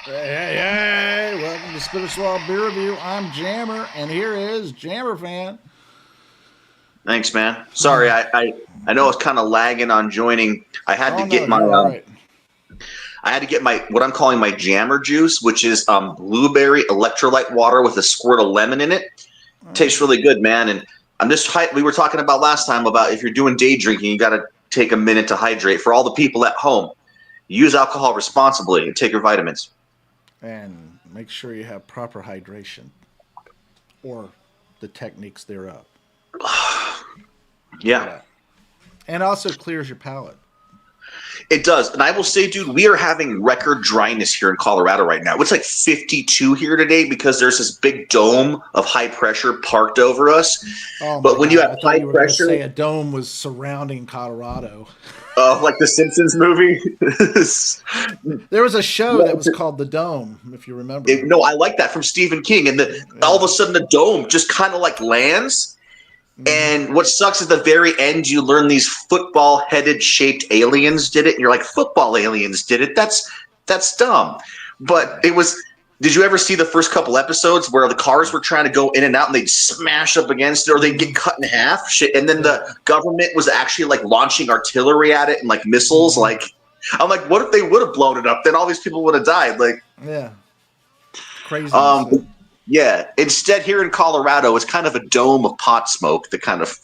Hey, welcome to Spitter Swallow Beer Review. I'm Jammer, and here is Jammer Fan. Thanks, man. Sorry, I know I was kind of lagging on joining. I had to get my right. I had to get my what I'm calling my jammer juice, which is blueberry electrolyte water with a squirt of lemon in it. Tastes really good, man. And I'm just we were talking about last time about if you're doing day drinking, you got to take a minute to hydrate. For all the people at home, use alcohol responsibly and take your vitamins. And make sure you have proper hydration or the techniques thereof. Yeah. And also clears your palate. It does. And I will say, dude, we are having record dryness here in Colorado right now. It's like 52 here today because there's this big dome of high pressure parked over us. Oh, but when God. you have I thought high you were pressure, going to say a dome was surrounding Colorado. Like the Simpsons movie. There was a show that was called The Dome, if you remember. No, I like that from Stephen King. And all of a sudden the dome just kind of like lands. And what sucks is the very end, you learn these football-headed shaped aliens did it. And you're like, football aliens did it? That's dumb. But it was – did you ever see the first couple episodes where the cars were trying to go in and out and they'd smash up against it or they'd get cut in half? And then the government was actually like launching artillery at it and like missiles. Like, I'm like, what if they would have blown it up? Then all these people would have died. Like, yeah. Crazy. Yeah. Instead, here in Colorado, it's kind of a dome of pot smoke that kind of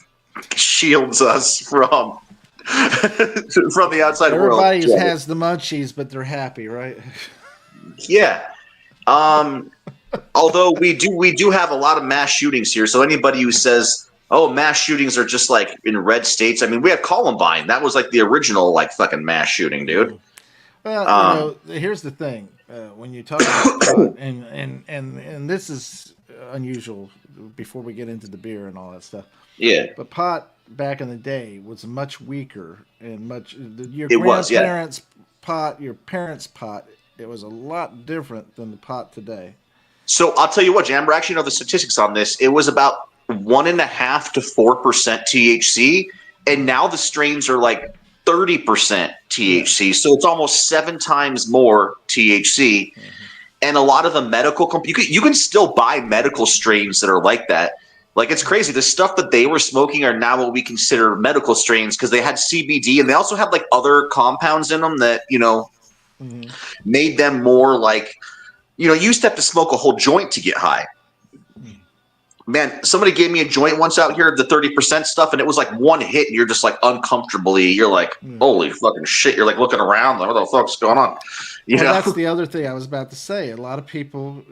shields us from the outside world. Everybody has the munchies, but they're happy, right? Yeah. Although we do have a lot of mass shootings here. So anybody who says, "Oh, mass shootings are just like in red states," I mean, we have Columbine. That was like the original like fucking mass shooting, dude. Well, here's the thing. When you talk about pot, and this is unusual before we get into the beer and all that stuff. Yeah. But pot back in the day was much weaker and your pot, your parents' pot, it was a lot different than the pot today. So I'll tell you what, Jammer, I actually know the statistics on this. It was about 1.5% to 4% THC, and now the strains are like 30% THC, so it's almost 7 times more THC. And a lot of the medical you can still buy medical strains that are like that. Like, it's crazy. The stuff that they were smoking are now what we consider medical strains because they had CBD and they also had like other compounds in them that made them more like you used to have to smoke a whole joint to get high. Man, somebody gave me a joint once out here, the 30% stuff, and it was like one hit, and you're just like uncomfortably. You're like, holy fucking shit. You're like looking around, like, what the fuck's going on? That's the other thing I was about to say. A lot of people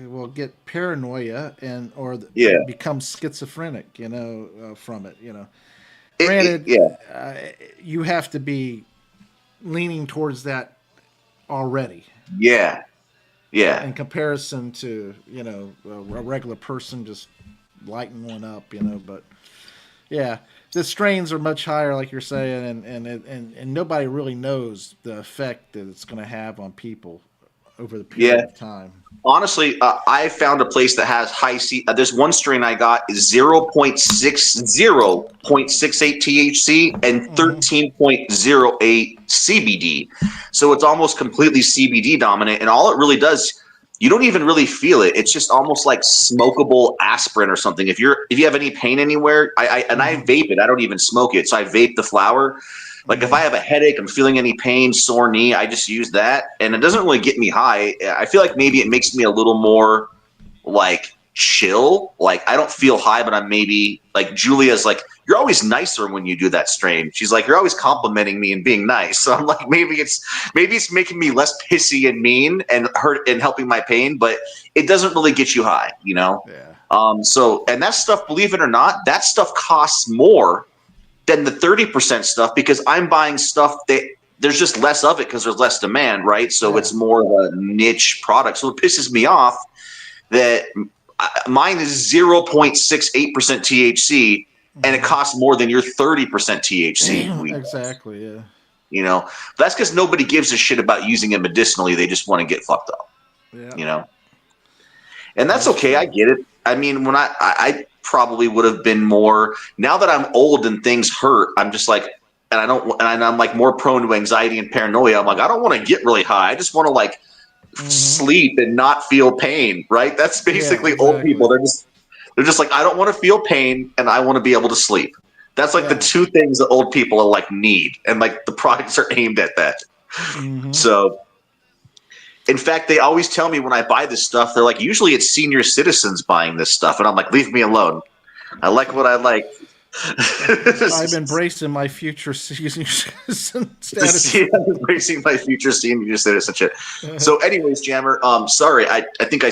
will get paranoia or become schizophrenic, from it, Granted, you have to be leaning towards that already. Yeah. Yeah. In comparison to, a regular person just lighting one up, but yeah, the strains are much higher, like you're saying, and nobody really knows the effect that it's going to have on people over the period of time. Honestly, I found a place that has high there's one strain I got is 0.68 THC and 13.08 CBD. So it's almost completely CBD dominant. And all it really does, you don't even really feel it. It's just almost like smokable aspirin or something. If you have any pain anywhere, I vape it. I don't even smoke it. So I vape the flower. Like if I have a headache, I'm feeling any pain, sore knee, I just use that. And it doesn't really get me high. I feel like maybe it makes me a little more like chill. Like I don't feel high, but I'm maybe like Julia's like, you're always nicer when you do that strain. She's like, you're always complimenting me and being nice. So I'm like, maybe it's making me less pissy and mean and hurt and helping my pain, but it doesn't really get you high, Yeah. So, and that stuff, believe it or not, that stuff costs more than the 30% stuff because I'm buying stuff that there's just less of it because there's less demand, right? So it's more of a niche product. So it pisses me off that mine is 0.68% THC and it costs more than your 30% THC. Exactly, yeah. But that's because nobody gives a shit about using it medicinally. They just want to get fucked up, And that's okay. I get it. I mean, when I probably would have been more now that I'm old and things hurt. I'm just like, and I'm like more prone to anxiety and paranoia. I'm like, I don't want to get really high. I just want to like sleep and not feel pain, right? That's basically old people. They're just like, I don't want to feel pain and I want to be able to sleep. That's like the two things that old people are like need, and like the products are aimed at that. So, in fact, they always tell me when I buy this stuff, they're like, usually it's senior citizens buying this stuff, and I'm like, leave me alone. I like what I like. I'm embracing my future senior citizen status. I'm embracing my future senior citizenship. So, anyways, Jammer, sorry, I think I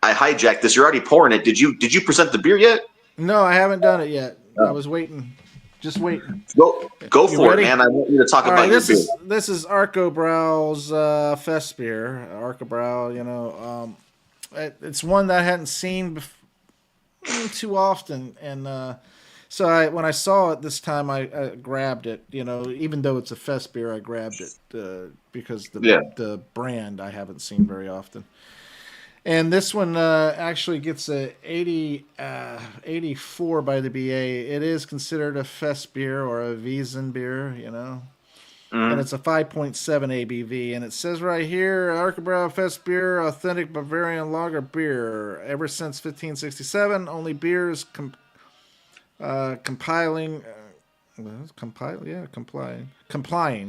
hijacked this. You're already pouring it. Did you present the beer yet? No, I haven't done it yet. I was waiting, just waiting. Go for it, man. I want you to talk about your beer. This is Arcobrau's Festbier. Arcobrau, you know, it's one that I hadn't seen too often, and so when I saw it this time, I grabbed it. You know, even though it's a Festbier, I grabbed it because the brand I haven't seen very often. And this one actually gets a 84 by the BA. It is considered a Fest beer or a Wiesen beer, you know. And it's a 5.7 ABV. And it says right here, Arcobrau Fest beer, authentic Bavarian lager beer. Ever since 1567, only beers complying,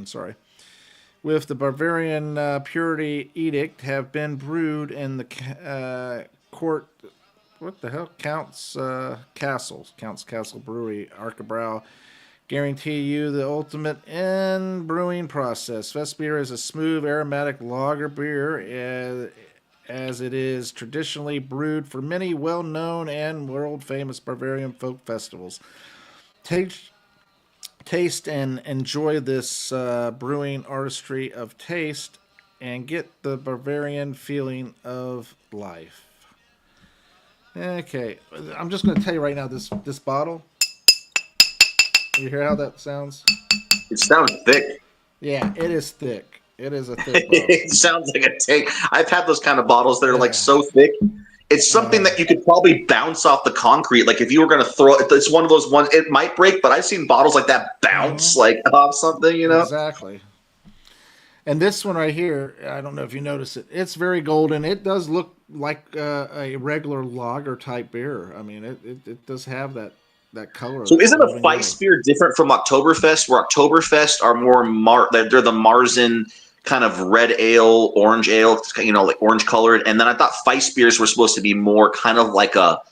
sorry, with the Bavarian purity edict have been brewed in the court. What the hell? Count's Castle Brewery, Arcobrau. Guarantee you the ultimate in brewing process. Festbier is a smooth, aromatic lager beer, as it is traditionally brewed for many well-known and world-famous Bavarian folk festivals. Taste and enjoy this brewing artistry of taste and get the Bavarian feeling of life. Okay, I'm just going to tell you right now, this bottle, you hear how that sounds? It sounds thick. Yeah, it is thick. It is a thick bottle. It sounds like a thick. I've had those kind of bottles that are like so thick. It's something that you could probably bounce off the concrete. Like if you were going to throw it, it's one of those ones, it might break, but I've seen bottles like that bounce like off something, you know? Exactly. And this one right here, I don't know if you notice it, it's very golden. It does look like a regular lager type beer. I mean, it does have that color. So isn't a Festbier different from Oktoberfest, where Oktoberfest are more they're the Marzen kind of red ale, orange ale, you know, like orange colored. And then I thought Festbiers were supposed to be more kind of like a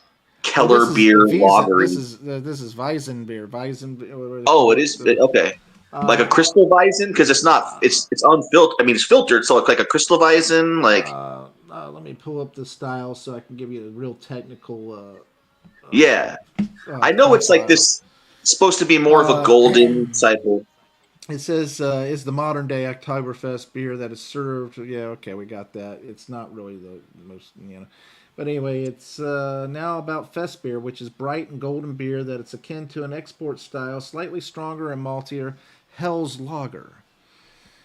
Keller beer lager. This is Weizen beer. Oh, it is okay. Like a Crystal Weizen, because it's not. It's unfiltered. I mean, it's filtered, so it's like a Crystal Weizen. Like, let me pull up the style so I can give you a real technical. I know it's like this. It's supposed to be more of a golden type of. It says is the modern day Oktoberfest beer that is served. Yeah, okay, we got that. It's not really the most, you know. But anyway, it's now about Fest beer, which is bright and golden beer that it's akin to an export style, slightly stronger and maltier Hell's Lager.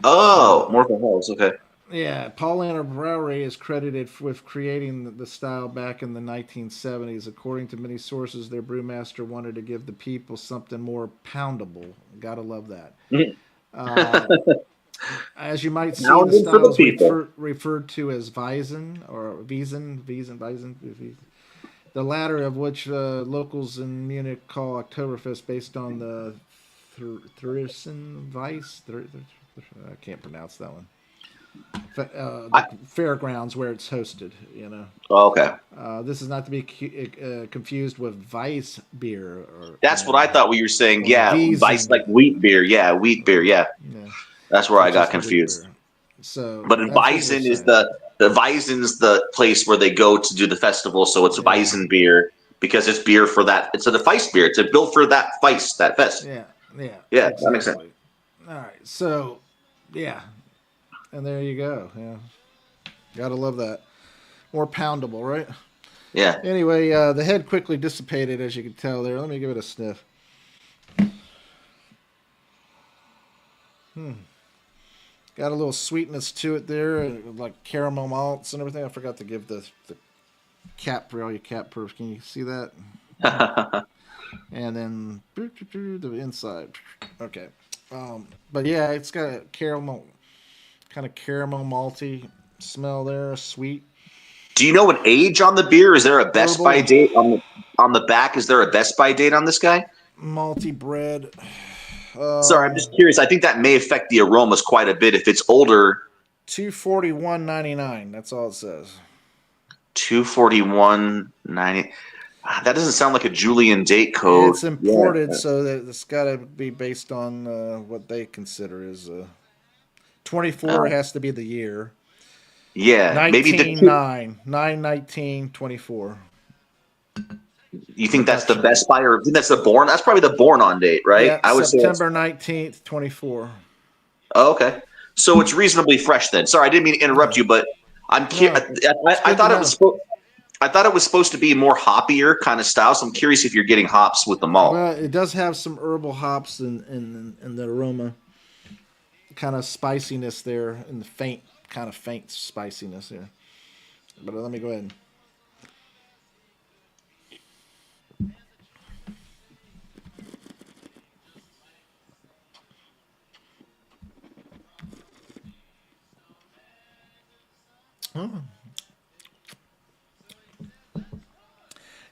Oh, more of a Hell's, okay. Yeah, Paulaner Brewery is credited with creating the style back in the 1970s. According to many sources, their brewmaster wanted to give the people something more poundable. Gotta love that. As you might see, the style is referred to as Weizen or Wiesen. The latter of which locals in Munich call Oktoberfest, based on the Theresienwiese. I can't pronounce that one. The fairgrounds where it's hosted, you know. Oh, okay. This is not to be confused with Weiss beer. That's what I thought we were saying. Yeah, Weiss, like wheat beer. Yeah, wheat beer. Yeah. That's where I got confused. So, but in Weizen is the Weizen's the place where they go to do the festival. So it's Weizen beer because it's beer for that. It's a Feist beer. It's built for that Feist, that fest. Yeah. Exactly. That makes sense. All right. So, yeah. And there you go. Yeah. Gotta love that. More poundable, right? Yeah. Anyway, the head quickly dissipated, as you can tell there. Let me give it a sniff. Got a little sweetness to it there, like caramel malts and everything. I forgot to give the cap for all you cat proofs. Can you see that? And then the inside. Okay. But yeah, it's got a caramel, kind of caramel malty smell there, sweet. Do you know an age on the beer? Is there a best Herbal. by date on the back? Is there a best by date on this guy? Malty bread. Sorry, I'm just curious. I think that may affect the aromas quite a bit if it's older. 241.99. That's all it says. 241.90. That doesn't sound like a Julian date code. It's imported, so that it's got to be based on what they consider is 24 has to be the year. Yeah, 19, maybe the 9, 19, 24. You think that's the best by, or that's the born? That's probably the born on date, right? Yeah, I would September 19th, 24. Oh, okay, so it's reasonably fresh then. Sorry, I didn't mean to interrupt you, but I'm curious. I thought it was. I thought it was supposed to be more hoppier kind of style. So I'm curious if you're getting hops with the malt. Well, it does have some herbal hops in the aroma, kind of spiciness there, and the faint spiciness there. But let me go ahead. Oh.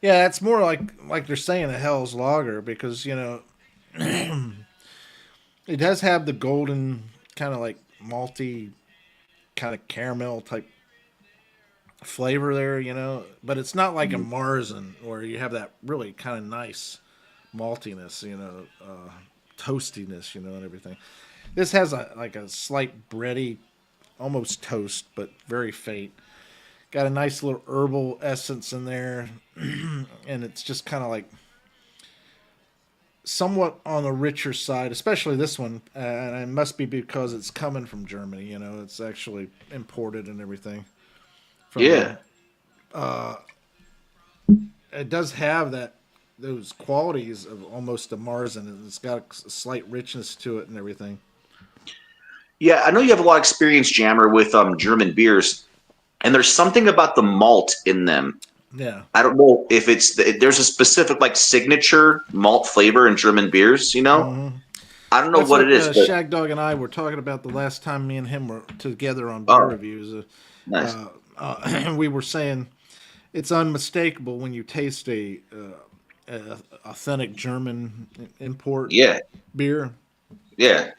Yeah, it's more like they're saying a Hell's Lager because it does have the golden kind of like malty kind of caramel type flavor there, but it's not like a Marzen where you have that really kind of nice maltiness, toastiness, and everything. This has a slight bready, almost toast, but very faint. Got a nice little herbal essence in there, and it's just kind of like somewhat on the richer side, especially this one. And it must be because it's coming from Germany. It's actually imported and everything. Yeah. It does have those qualities of almost a Marzen, and it's got a slight richness to it and everything. Yeah, I know you have a lot of experience, Jammer, with German beers, and there's something about the malt in them. Yeah. I don't know if there's a specific like signature malt flavor in German beers. Mm-hmm. I don't know what it is. But Shag Dog and I were talking about the last time me and him were together on beer reviews. Nice. We were saying it's unmistakable when you taste a authentic German import beer. Yeah.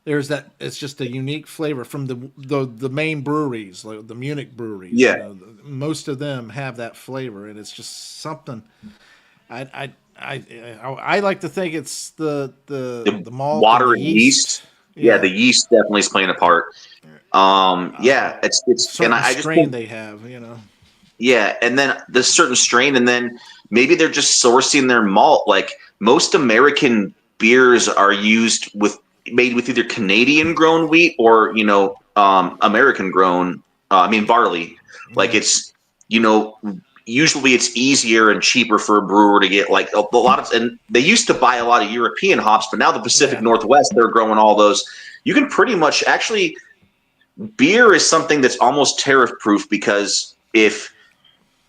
There's that. It's just a unique flavor from the main breweries, like the Munich breweries. Yeah. Most of them have that flavor, and it's just something. I like to think it's the malt, water and the yeast. Yeah, the yeast definitely is playing a part. It's certain and I just strain they have, Yeah, and then the certain strain, and then maybe they're just sourcing their malt. Like most American beers are made with either Canadian grown wheat or American grown. Barley. Like it's usually it's easier and cheaper for a brewer to get like a lot of, and they used to buy a lot of European hops, but now the Pacific Northwest, they're growing all those. You can pretty much actually, beer is something that's almost tariff proof because if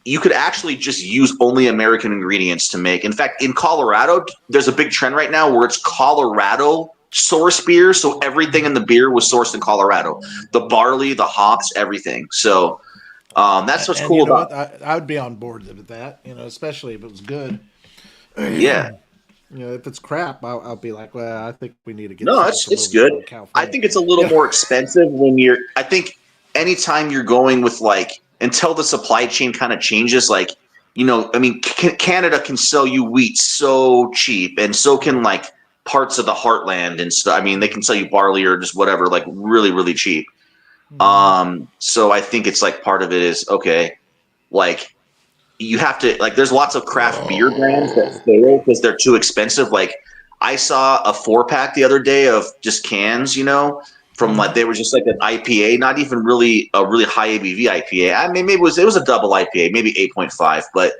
you could actually just use only American ingredients to make. In fact, in Colorado, there's a big trend right now where it's Colorado source beer. So everything in the beer was sourced in Colorado, the barley, the hops, everything. So that's what's cool about it. I would be on board with that, especially if it was good. Yeah. If it's crap, I'll be like, well, I think we need to get. No, it's good. I think it's a little more expensive I think anytime you're going with until the supply chain kind of changes, Canada can sell you wheat so cheap, and so can parts of the heartland and stuff. They can sell you barley or just whatever, really, really cheap. So I think it's part of it is okay. You have to there's lots of craft beer brands that fail because they're too expensive. I saw a 4-pack the other day of just cans, from they were just an IPA, not even really a really high ABV IPA. Maybe it was a double IPA, maybe 8.5, but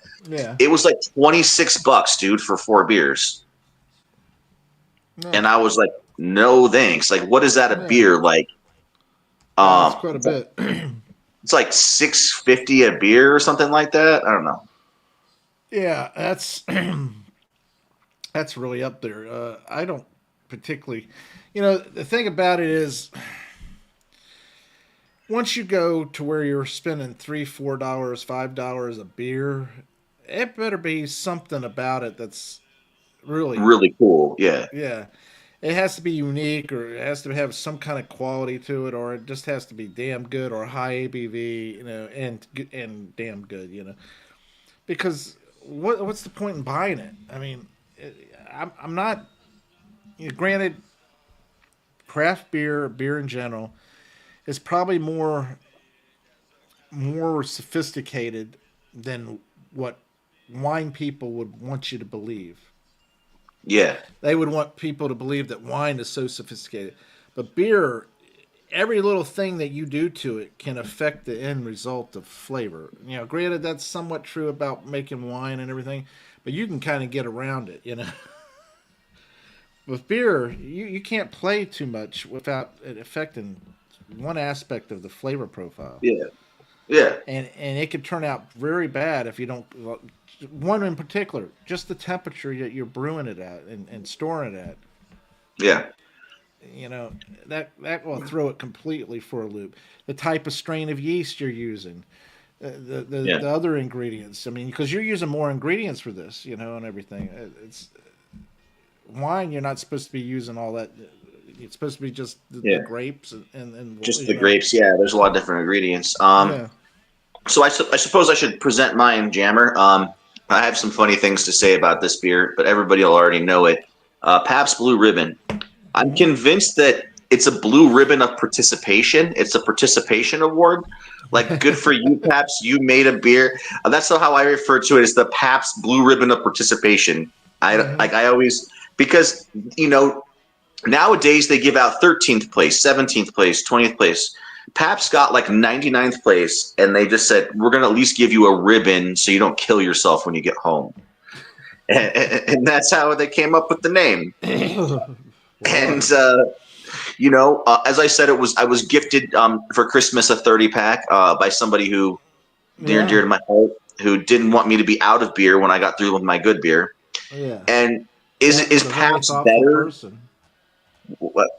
it was $26, dude, for 4 bears. No. And I was like, no thanks. What is that a beer? That's quite a bit. It's $6.50 a beer or something like that. I don't know. Yeah, that's really up there. I don't particularly, the thing about it is, once you go to where you're spending $3, $4, $5 a beer, it better be something about it that's really, Really cool. Yeah. yeah. It has to be unique, or it has to have some kind of quality to it, or it just has to be damn good or high ABV, and damn good, Because what's the point in buying it? I mean, I'm not. Granted, craft beer in general, is probably more sophisticated than what wine people would want you to believe. Yeah. They would want people to believe that wine is so sophisticated. But beer, every little thing that you do to it can affect the end result of flavor. Granted, that's somewhat true about making wine and everything, but you can kind of get around it. With beer, you can't play too much without it affecting one aspect of the flavor profile. Yeah. Yeah. And it could turn out very bad if you don't. One in particular, just the temperature that you're brewing it at and storing it at. Yeah. That will throw it completely for a loop. The type of strain of yeast you're using, Yeah. the other ingredients. I mean, because you're using more ingredients for this, and everything. It's wine. You're not supposed to be using all that. It's supposed to be just the Yeah. grapes and Just the grapes. Yeah. There's a lot of different ingredients. Yeah. So I suppose I should present mine, Jammer. I have some funny things to say about this beer, but everybody will already know it. Pabst Blue Ribbon. I'm convinced that it's a blue ribbon of participation. It's a participation award. Like, good for you, Pabst. You made a beer. That's how I refer to it, as the Pabst Blue Ribbon of participation. I always, because nowadays they give out 13th place, 17th place, 20th place. Pabst got like 99th place, and they just said, we're going to at least give you a ribbon so you don't kill yourself when you get home. And that's how they came up with the name. And as I said, I was gifted for Christmas a 30-pack by somebody who near and dear to my heart, who didn't want me to be out of beer when I got through with my good beer. Yeah. And is Pabst better? Person. What?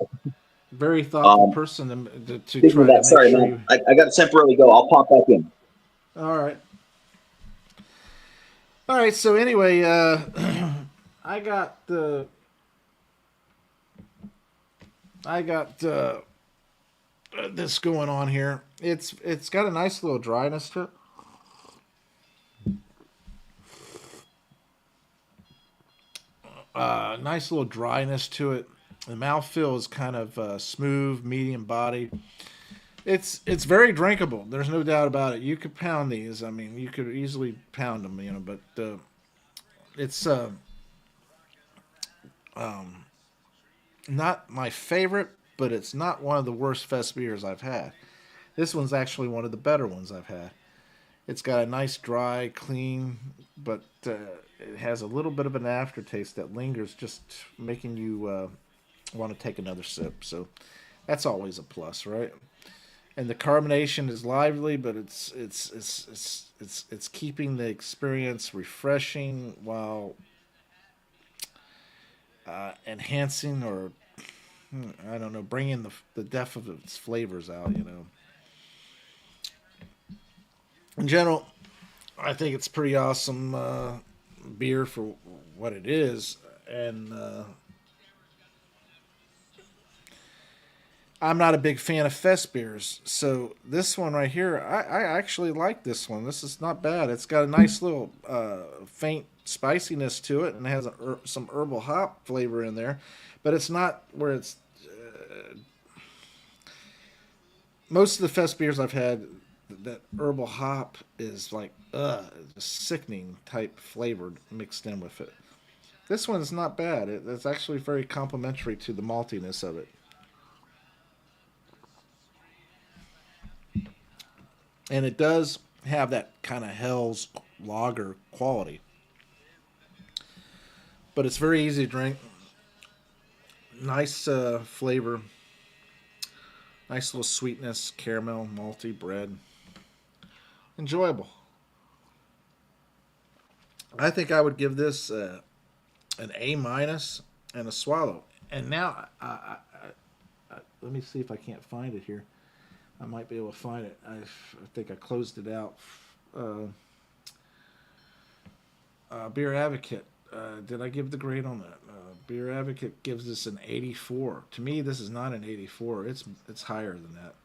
Very thoughtful person to try to make sorry, sure man, I got to temporarily go. I'll pop back in. All right. So anyway, I got this going on here. It's got a nice little dryness to it. Nice little dryness to it. The mouthfeel is kind of smooth, medium body. It's very drinkable. There's no doubt about it. You could pound these. I mean, you could easily pound them, but it's not my favorite, but it's not one of the worst fest beers I've had. This one's actually one of the better ones I've had. It's got a nice, dry, clean, but it has a little bit of an aftertaste that lingers, just making you want to take another sip. So that's always a plus, right? And the carbonation is lively, but it's keeping the experience refreshing while enhancing, or I don't know, bringing the depth of its flavors out. In general, I think it's pretty awesome beer for what it is, and I'm not a big fan of fest beers, so this one right here, I actually like this one. This is not bad. It's got a nice little faint spiciness to it, and it has some herbal hop flavor in there, but it's not where it's. Most of the fest beers I've had, that herbal hop is like sickening type flavored mixed in with it. This one's not bad. It's actually very complimentary to the maltiness of it. And it does have that kind of Hell's lager quality. But it's very easy to drink. Nice flavor. Nice little sweetness, caramel, malty, bread. Enjoyable. I think I would give this an A minus and a swallow. And now, let me see if I can't find it here. I might be able to find it. I think I closed it out. Beer Advocate. Did I give the grade on that? Beer Advocate gives this an 84. To me, this is not an 84. It's higher than that.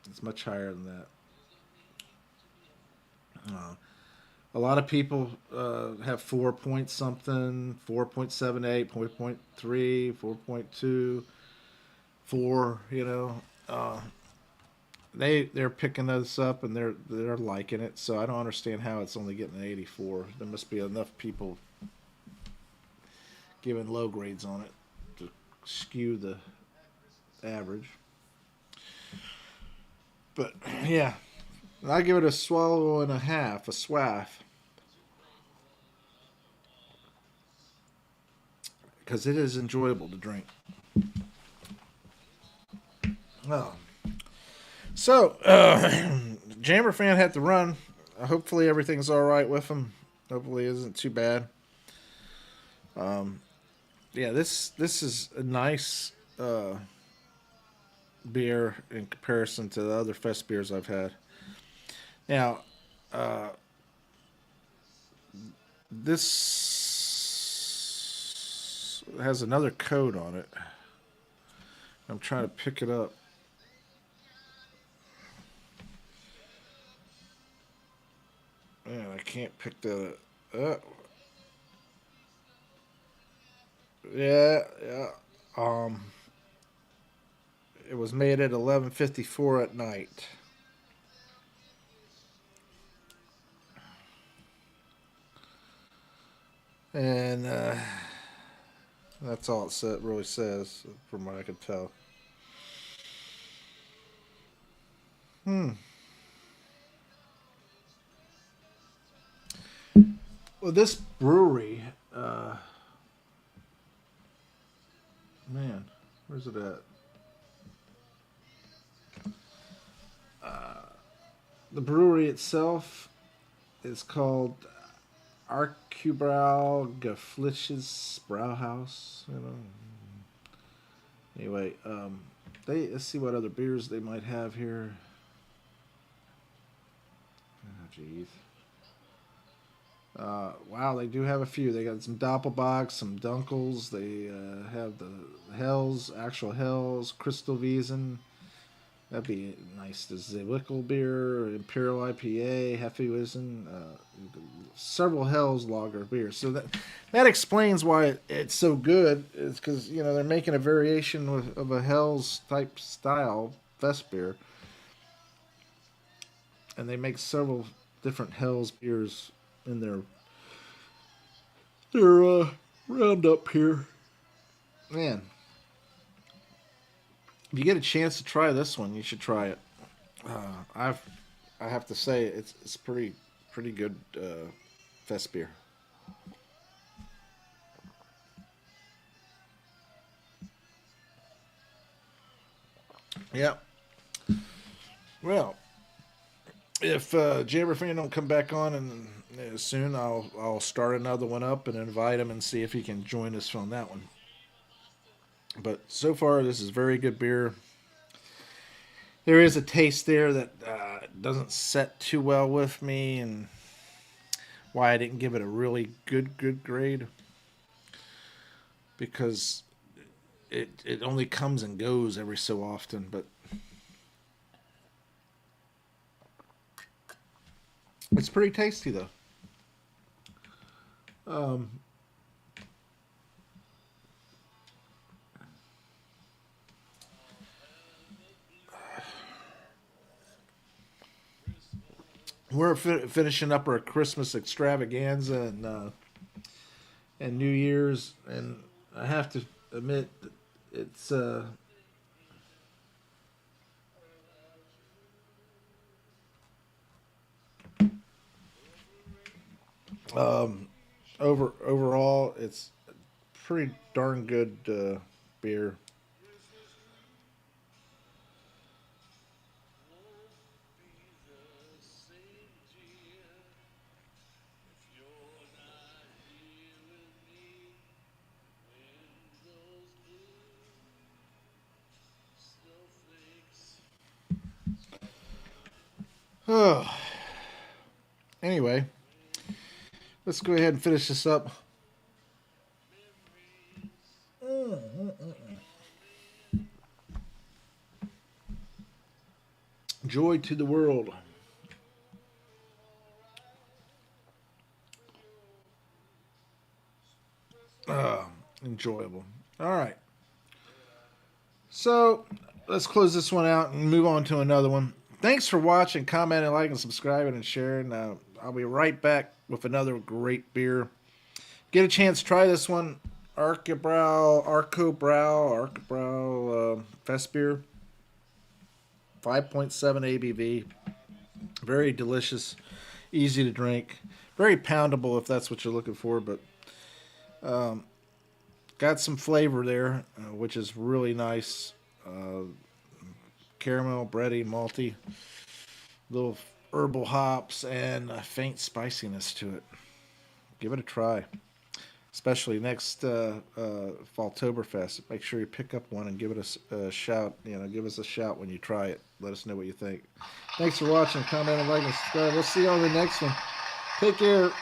It's much higher than that. A lot of people have 4 point something, 4.78, 4.3, 4.2, 4. They're picking this up and they're liking it. So I don't understand how it's only getting an 84. There must be enough people giving low grades on it to skew the average. But yeah, I give it a swallow and a half, a swaff, because it is enjoyable to drink. Oh, so Jammer fan had to run. Hopefully everything's all right with him. Hopefully it isn't too bad. Yeah, this is a nice beer in comparison to the other fest beers I've had. Now, this has another code on it. I'm trying to pick it up. Man, I can't pick that up. Yeah, yeah. It was made at 11:54 at night. And that's all it really says, from what I could tell. Well, this brewery, man, where's it at? The brewery itself is called Arcobrau Festbier Brauhaus. Anyway, let's see what other beers they might have here. Oh, jeez. Wow, they do have a few. They got some Doppelbocks, some Dunkels. They have the Hells, actual Hells, Crystal Wiesen. That'd be nice. The Zwickel beer, Imperial IPA, Hefeweizen, several Hell's lager beers. So that explains why it's so good. It's because they're making a variation of a Hell's type style fest beer, and they make several different Hell's beers in their roundup here. Man, if you get a chance to try this one, you should try it. I have to say it's pretty good fest beer. Yeah. Well, if Jammer fan don't come back on and soon, I'll start another one up and invite him and see if he can join us on that one. But so far, this is very good beer. There is a taste there that doesn't set too well with me, and why I didn't give it a really good grade, because it only comes and goes every so often. But it's pretty tasty though. We're finishing up our Christmas extravaganza and New Year's, and I have to admit it's overall it's pretty darn good beer. Oh. Anyway, let's go ahead and finish this up. Joy to the world. Enjoyable. All right. So let's close this one out and move on to another one. Thanks for watching, commenting, liking, subscribing, and sharing. I'll be right back with another great beer. Get a chance to try this one. Arcobrau Festbier. 5.7 ABV. Very delicious. Easy to drink. Very poundable if that's what you're looking for, but got some flavor there, which is really nice. Caramel, bready, malty, little herbal hops, and a faint spiciness to it. Give it a try, especially next Oktoberfest. Make sure you pick up one and give it a shout. Give us a shout when you try it. Let us know what you think. Thanks for watching. Comment, and like, and subscribe. We'll see you on the next one. Take care.